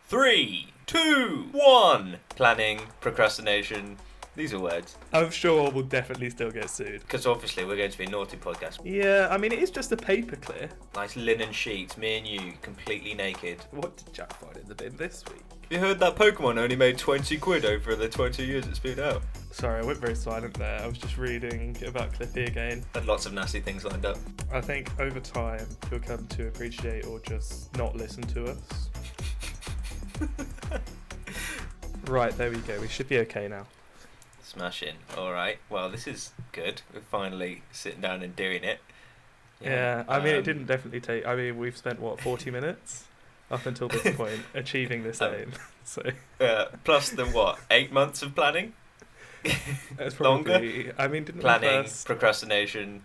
3, 2, 1. Planning, procrastination. These are words. I'm sure we'll definitely still get sued. Because obviously we're going to be a naughty podcast. Yeah, I mean, it is just a paperclip. Nice linen sheets, me and you, completely naked. What did Jack find in the bin this week? You heard that Pokemon only made 20 quid over the 20 years it's been out. Sorry, I went very silent there. I was just reading about Clippy again. Had lots of nasty things lined up. I think over time he'll come to appreciate or just not listen to us. Right, there we go. We should be okay now. Smashing. Alright, well this is good. We're finally sitting down and doing it. Yeah, I mean it didn't definitely take... I mean we've spent, 40 minutes? Up until this point, achieving this aim. So plus the 8 months of planning? That's probably... Longer? I mean, didn't planning, we first... procrastination.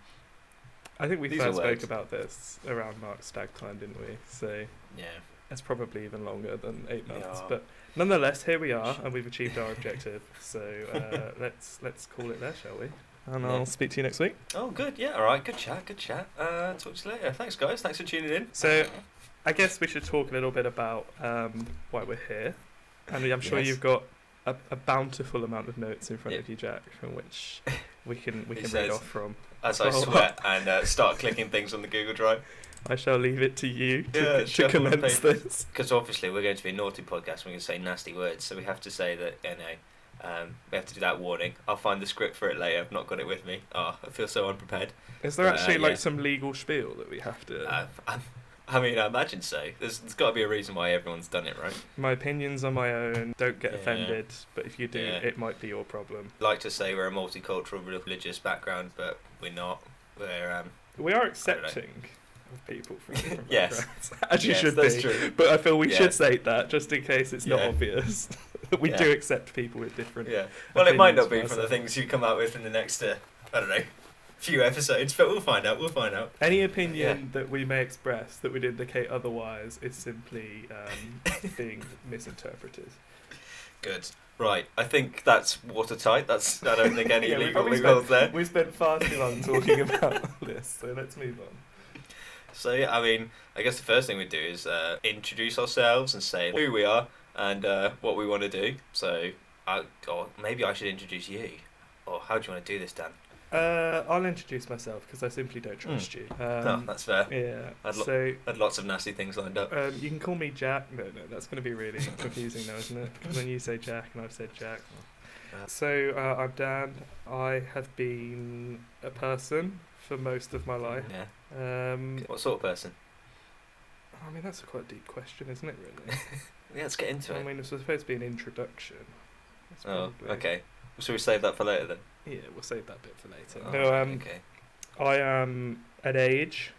I think we These first are spoke words. about this around Mark's stag time, didn't we? So Yeah. it's probably even longer than 8 months. Yeah. But nonetheless, here we are, and we've achieved our objective. So let's call it there, shall we? And I'll speak to you next week. Oh, good. Yeah. All right. Good chat. Talk to you later. Thanks, guys. Thanks for tuning in. So I guess we should talk a little bit about why we're here. And I'm sure Yes. you've got a bountiful amount of notes in front of you, Jack, from which we can read says, off from. As I sweat and start clicking things on the Google Drive. I shall leave it to you to shuffle the commence papers. this. Because obviously we're going to be a naughty podcast. We're going to say nasty words, so we have to say that. We have to do that warning. I'll find the script for it later. I've not got it with me. Oh, I feel so unprepared. Is there actually yeah. some legal spiel that we have to... I mean, I imagine so. There's got to be a reason why everyone's done it, right? My opinions are my own. Don't get Yeah. offended. But if you do, Yeah. it might be your problem. Like to say we're a multicultural religious background, but we're not. We're We are accepting of people from different Yes. backgrounds. As you Yes, should that's be. true. But I feel we Yeah. should say that, just in case it's not Yeah. obvious. We Yeah. do accept people with different... Yeah. Well, it might not be opinions from the ourselves. things you come out with in the next, I don't know, few episodes, but we'll find out. Any opinion that we may express that would indicate otherwise is simply being misinterpreted. Good. Right. I think that's watertight. I don't think any Yeah, legal we loopholes there. We spent far too long talking about this, so let's move on. So, yeah, I mean, I guess the first thing we do is introduce ourselves and say who we are and what we want to do. So, or maybe I should introduce you. Or how do you want to do this, Dan? I'll introduce myself because I simply don't trust you. No, that's fair. Yeah. I had lots of nasty things lined up. You can call me Jack. No, that's going to be really confusing now, isn't it? When you say Jack and I've said Jack. So I'm Dan. I have been a person for most of my life. Yeah. What sort of person? I mean, that's a quite deep question, isn't it, really? Yeah, let's get into I it. mean, it's supposed to be an introduction. That's Oh, probably- okay. Should we save that for later then? Yeah, we'll save that bit for later. Oh, No, okay. I am an age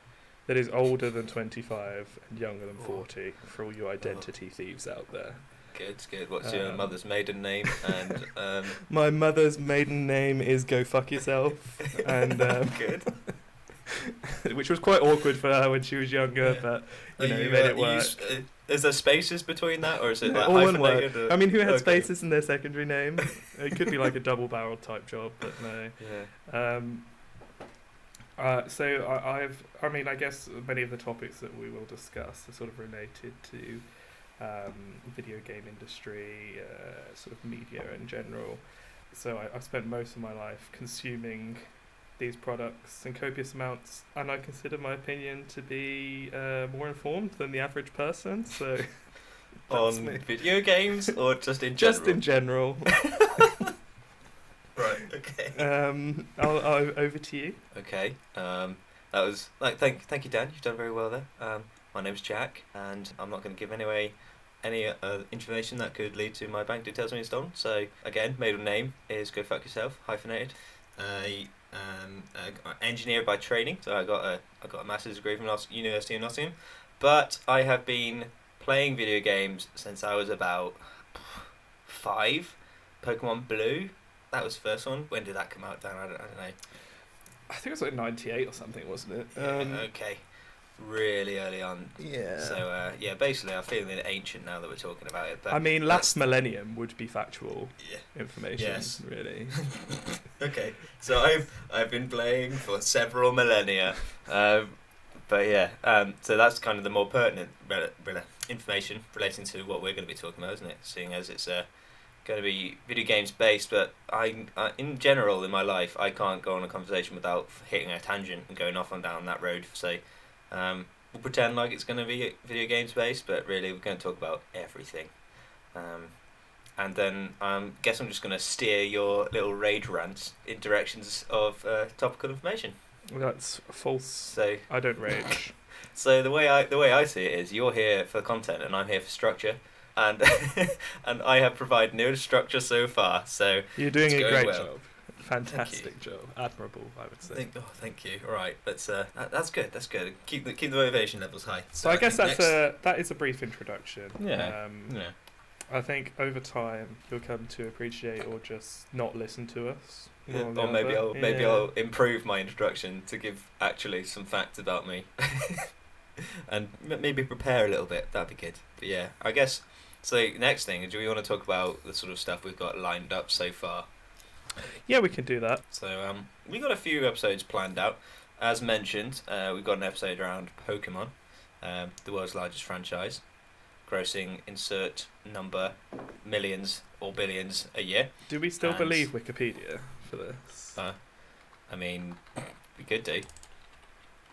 that is older than 25 and younger than Oh. 40 for all you identity thieves out there. Good. What's your mother's maiden name? And My mother's maiden name is Go Fuck Yourself, and good. which was quite awkward for her when she was younger, Yeah. but you know, we made it work. Is there spaces between that, or is it like All one word. hyphenated? I mean, who had Okay. spaces in their secondary name? It could be like a double-barreled type job, but no. Yeah. I mean, I guess many of the topics that we will discuss are sort of related to video game industry, sort of media in general. So I've spent most of my life consuming these products in copious amounts, and I consider my opinion to be more informed than the average person. So that's On me. video games or just in general? Just in general. Right. Okay. I'll over to you. Okay. That was thank you, Dan. You've done very well there. My name's Jack, and I'm not going to give away any information that could lead to my bank details being stolen. So again, middle name is Go Fuck Yourself, hyphenated. Engineer by training, so I got a master's degree from University of Nottingham. But I have been playing video games since I was about 5. Pokemon Blue. That was the first one. When did that come out, Dan? I don't know. I think it was like 98 or something, wasn't it? Okay. Really early on. Yeah. So, basically I'm feeling ancient now that we're talking about it. But I mean, last millennium would be factual Yeah. information, Yes. really. Okay. So I've been playing for several millennia. So that's kind of the more pertinent information relating to what we're going to be talking about, isn't it? Seeing as it's going to be video games based, but in general in my life I can't go on a conversation without hitting a tangent and going off and down that road. So we'll pretend like it's going to be video games based, but really we're going to talk about everything. And then guess I'm just going to steer your little rage rants in directions of topical information. That's false. So I don't rage. So the way I see it is, you're here for content and I'm here for structure, and and I have provided no structure so far. So you're doing a great well. job. Fantastic job. Admirable, I would say. Thank you. All right, that's good. That's good. Keep the motivation levels high. So I guess that is a brief introduction. Yeah. I think over time you'll come to appreciate or just not listen to us. Or maybe I'll improve my introduction to give actually some facts about me, and maybe prepare a little bit. That'd be good. But yeah, I guess. So next thing, do we want to talk about the sort of stuff we've got lined up so far? Yeah, we can do that. So we got a few episodes planned out. As mentioned, we've got an episode around Pokemon, the world's largest franchise, grossing insert number millions or billions a year. Do we still believe Wikipedia for this? I mean, we could do.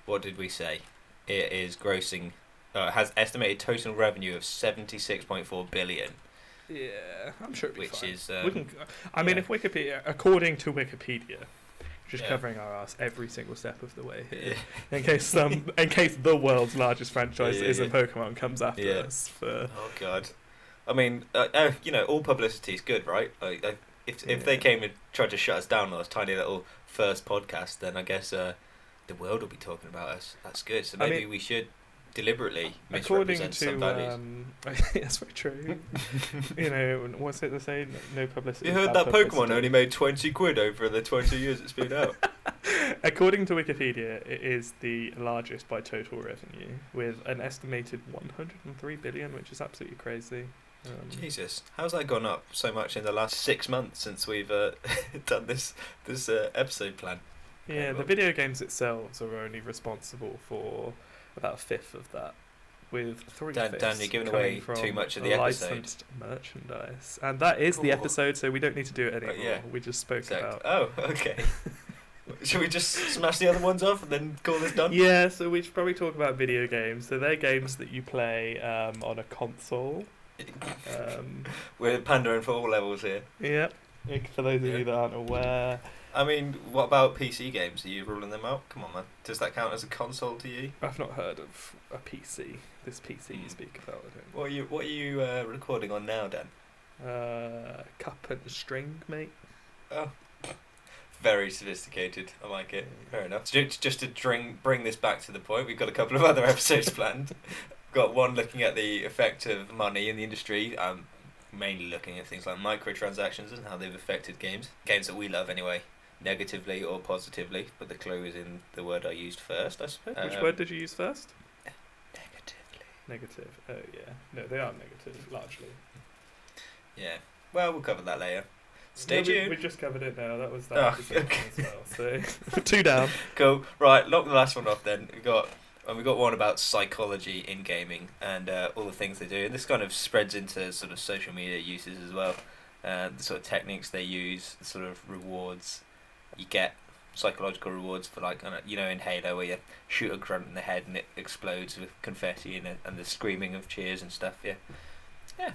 What did we say? It is grossing. It has estimated total revenue of 76.4 billion. Yeah, I'm sure it'll be fine. Is I mean, if Wikipedia, according to Wikipedia, just covering our ass every single step of the way here, in case the world's largest franchise isn't Pokemon comes after us for. Oh God, I mean, all publicity is good, right? If they came and tried to shut us down on this tiny little first podcast, then I guess the world will be talking about us. That's good. So maybe we should deliberately misrepresent some values. That's very true. What's it they say? No publicity. You heard that Pokemon only made 20 quid over the 20 years it's been out. According to Wikipedia, it is the largest by total revenue, with an estimated 103 billion, which is absolutely crazy. Jesus, how's that gone up so much in the last 6 months since we've done this episode plan? Yeah, the video games themselves are only responsible for about a fifth of that, with 3/5 Dan, you're giving away too much of the licensed merchandise, and that is the episode. So we don't need to do it anymore. We just spoke about. Oh, okay. Should we just smash the other ones off and then call this done? Yeah, so we should probably talk about video games. So they're games that you play on a console. We're pandering for all levels here. Yeah. For those of you that aren't aware. I mean, what about PC games? Are you ruling them out? Come on, man. Does that count as a console to you? I've not heard of a PC. This PC you speak about. What are you recording on now, Dan? Cup and string, mate. Oh, very sophisticated. I like it. Fair enough. Just to bring this back to the point, we've got a couple of other episodes planned. Got one looking at the effect of money in the industry. Mainly looking at things like microtransactions and how they've affected games that we love anyway, negatively or positively, but the clue is in the word I used first, I suppose. Which word did you use first? Negatively. Negative. Oh yeah. No, they are negative, largely. Yeah. Well, we'll cover that later. Stay tuned. We just covered it now. That was that episode as well. So 2 down. Cool. Right, lock the last one off then. We got one about psychology in gaming and all the things they do. And this kind of spreads into sort of social media uses as well. The sort of techniques they use, the sort of rewards. You get psychological rewards for, like, in Halo where you shoot a grunt in the head and it explodes with confetti and the screaming of cheers and stuff. Yeah. Yeah.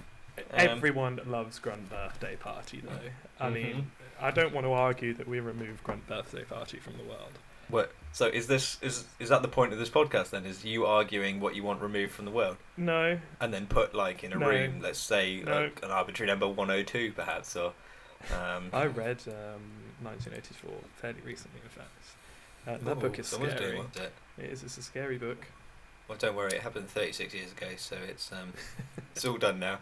Everyone loves Grunt Birthday Party, though. I mean, I don't want to argue that we remove Grunt Birthday Party from the world. What? So is that the point of this podcast then? Is you arguing what you want removed from the world? No. And then put, like, in a room, let's say an arbitrary number 102 perhaps, or. I read 1984 fairly recently, in fact. That book is scary. It's a scary book. Well, don't worry, it happened 36 years ago, so it's all done now.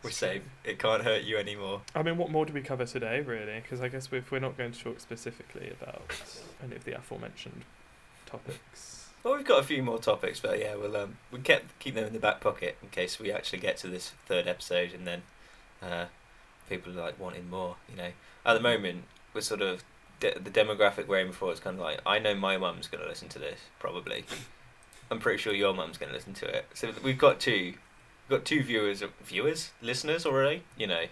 We're safe. It can't hurt you anymore. I mean, what more do we cover today, really? Because I guess if we're not going to talk specifically about any of the aforementioned topics. Well, we've got a few more topics, but yeah, we'll keep them in the back pocket in case we actually get to this third episode, and then people are like wanting more. At the moment, we're sort of the demographic we're aiming for is kind of like, I know my mum's going to listen to this probably. I'm pretty sure your mum's going to listen to it. So we've got two listeners already, you know.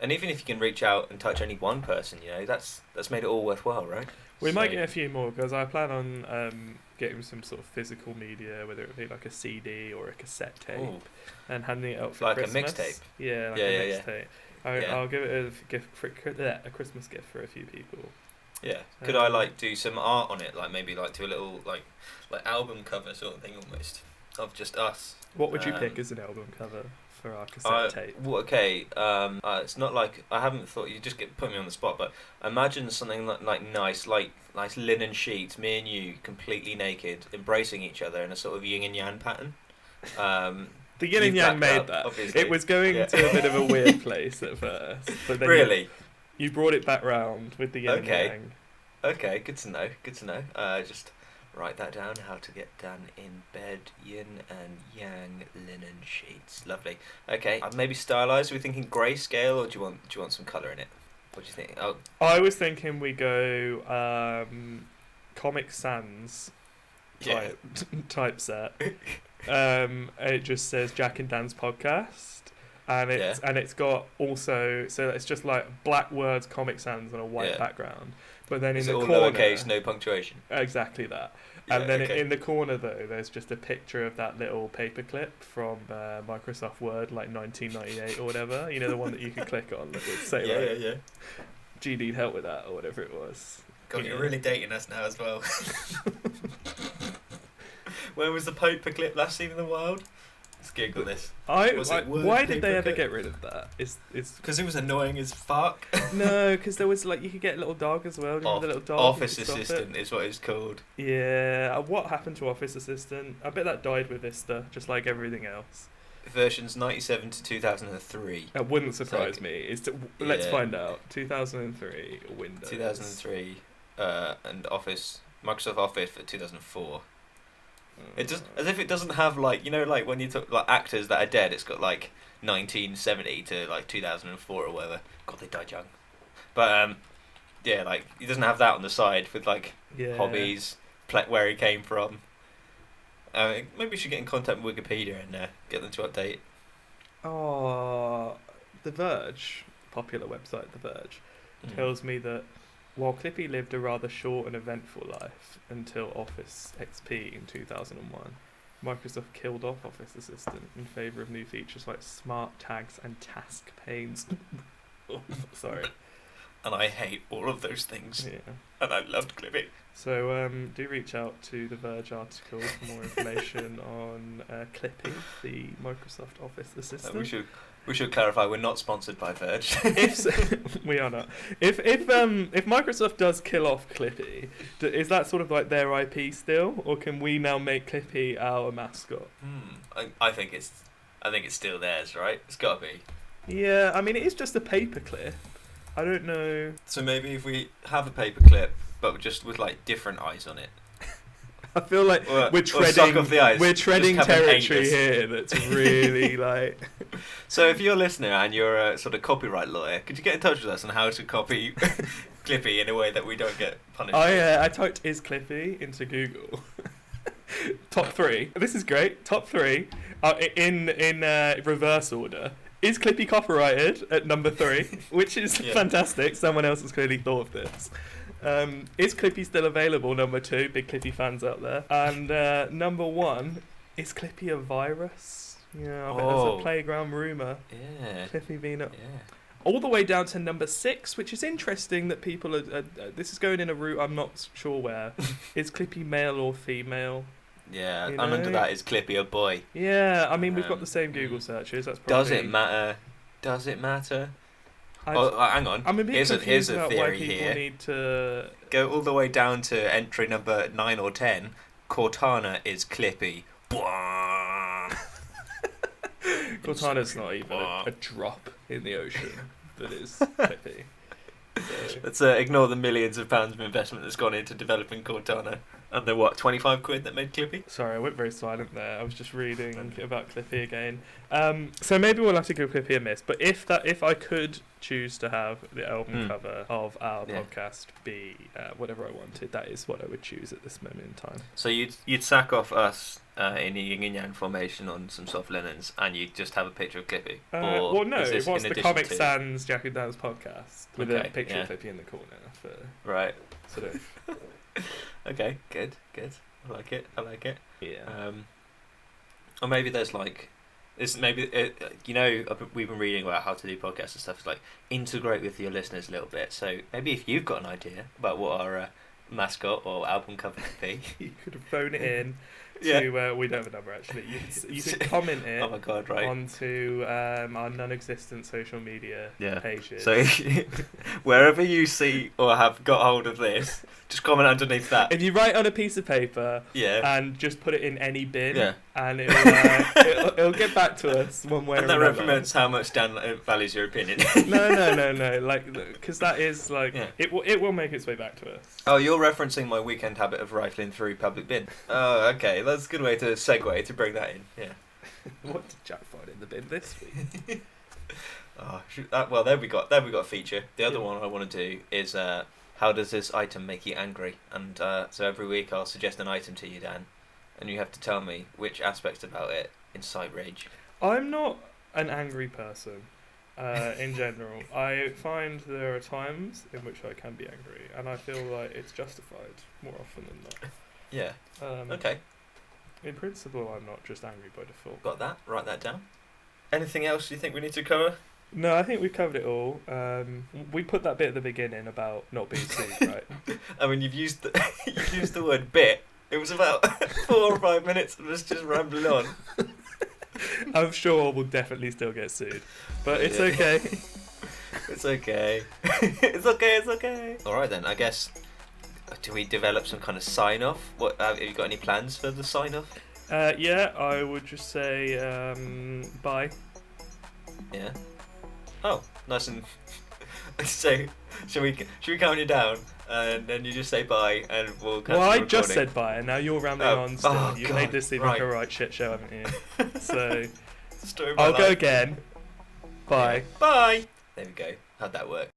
And even if you can reach out and touch only one person, you know, that's made it all worthwhile, right? We might get a few more, because I plan on getting some sort of physical media, whether it be like a CD or a cassette tape, and handing it out for like Christmas. a mixtape. Yeah, like a mixtape. Yeah. I'll give it a gift for a Christmas gift for a few people. Yeah. Could I like do some art on it, like maybe like do a little like album cover sort of thing almost of just us? What would you pick as an album cover for our cassette tape? Well, okay, it's not like I haven't thought. You just put me on the spot, but imagine something like nice linen sheets, me and you completely naked, embracing each other in a sort of yin and yang pattern. The yin and yang made that. Obviously. It was going to a bit of a weird place at first, but then really, you brought it back round with the yin and yang. Okay, good to know. Just write that down. How to get done in bed, yin and yang linen sheets. Lovely. Okay, maybe stylized. Are we thinking grayscale, or do you want some colour in it? What do you think? Oh, I was thinking we go Comic Sans typeset. It just says Jack and Dan's podcast, and it's got also, so it's just like black words Comic Sans on a white background. But then in the all corner, lowercase, no punctuation. Exactly that. And then in the corner though, there's just a picture of that little paperclip from Microsoft Word, like 1998 or whatever. You know, the one that you could click on that would say do you need help with that, or whatever it was. God, you're really dating us now as well. Where was the paperclip last seen in the wild? Let's Google this. Why did they ever get rid of that? Is because it was annoying as fuck. No, because there was like, you could get a little dog as well. The little dog. Office Assistant is what it's called. Yeah. What happened to Office Assistant? I bet that died with Vista, just like everything else. Versions 97 to 2003. That wouldn't surprise me. Let's find out. 2003 Windows. 2003 and Microsoft Office for 2004. It just as if it doesn't have like, you know, like when you talk like actors that are dead, it's got like 1970 to like 2004 or whatever. God, they died young. But like he doesn't have that on the side with like hobbies, where he came from. Maybe we should get in contact with Wikipedia and get them to update. Oh, The Verge, popular website, The Verge, tells me that while Clippy lived a rather short and eventful life until Office XP in 2001, Microsoft killed off Office Assistant in favour of new features like smart tags and task panes. Sorry. And I hate all of those things. Yeah. And I loved Clippy. So do reach out to the Verge article for more information on Clippy, the Microsoft Office Assistant. We should clarify we're not sponsored by Verge. We are not. If Microsoft does kill off Clippy, is that sort of like their IP still, or can we now make Clippy our mascot? I think it's still theirs, right? It's got to be. Yeah, I mean it is just a paperclip. I don't know. So maybe if we have a paperclip, but just with like different eyes on it. I feel like we're treading territory here that's really like. So if you're a listener and you're a sort of copyright lawyer, could you get in touch with us on how to copy Clippy in a way that we don't get punished? I typed "is Clippy" into Google. Top 3. This is great. Top 3 in reverse order. Is Clippy copyrighted at number 3, which is fantastic. Someone else has clearly thought of this. Is Clippy still available? Number 2, big Clippy fans out there. And number 1, is Clippy a virus? Yeah, I bet that's a playground rumour. Yeah. Clippy being all the way down to number 6, which is interesting that people are. This is going in a route I'm not sure where. Is Clippy male or female? Yeah, and under that is Clippy a boy. Yeah, I mean we've got the same Google searches. That's probably. Does it matter? Does it matter? Hang on. I'm a bit here's a about theory why people here. Need to go all the way down to entry number 9 or 10. Cortana is Clippy. Cortana's not even a drop in the ocean that is Clippy. So. Let's ignore the millions of pounds of investment that's gone into developing Cortana. And the what, 25 quid that made Clippy? Sorry, I went very silent there. I was just reading about Clippy again. So maybe we'll have to give Clippy a miss. But if I could choose to have the album cover of our podcast be whatever I wanted, that is what I would choose at this moment in time. So you'd sack off us in a yin and yang formation on some soft linens, and you'd just have a picture of Clippy? Well, no, it was the Comic Sans Jack and Dan's podcast with a picture of Clippy in the corner. Right. Sort of. Okay, good. I like it. Yeah. Or maybe there's like, we've been reading about how to do podcasts and stuff. It's like integrate with your listeners a little bit. So maybe if you've got an idea about what our mascot or album cover could be, you could phone it in. We don't have a number actually. You could comment it. Oh my god! Right. Onto our non-existent social media pages. So wherever you see or have got hold of this, just comment underneath that. If you write on a piece of paper, and just put it in any bin, and it'll get back to us one way or another. And that represents how much Dan values your opinion. No. Like, because that is like it will make its way back to us. Oh, you're referencing my weekend habit of rifling through public bin. Oh, okay. That's a good way to segue to bring that in. Yeah. What did Jack find in the bin this week? Well, there we got a feature. The other one I want to do is how does this item make you angry? And so every week I'll suggest an item to you, Dan, and you have to tell me which aspects about it incite rage. I'm not an angry person. In general, I find there are times in which I can be angry, and I feel like it's justified more often than not. Yeah. Okay. In principle, I'm not just angry by default. Got that? Write that down. Anything else you think we need to cover? No, I think we've covered it all. We put that bit at the beginning about not being sued, right? I mean, you've used the word bit. It was about 4 or 5 minutes of us just rambling on. I'm sure we'll definitely still get sued, but it's okay. It's okay. It's okay. All right then. I guess. Do we develop some kind of sign-off? What have you got any plans for the sign-off? I would just say bye. Yeah. Oh, nice and. So, should we count you down, and then you just say bye, and we'll. Well, I just said bye, and now you're rambling on still. You've made this seem like a right shit show, haven't you? So, I'll go again. Bye. Yeah. Bye. There we go. How'd that work?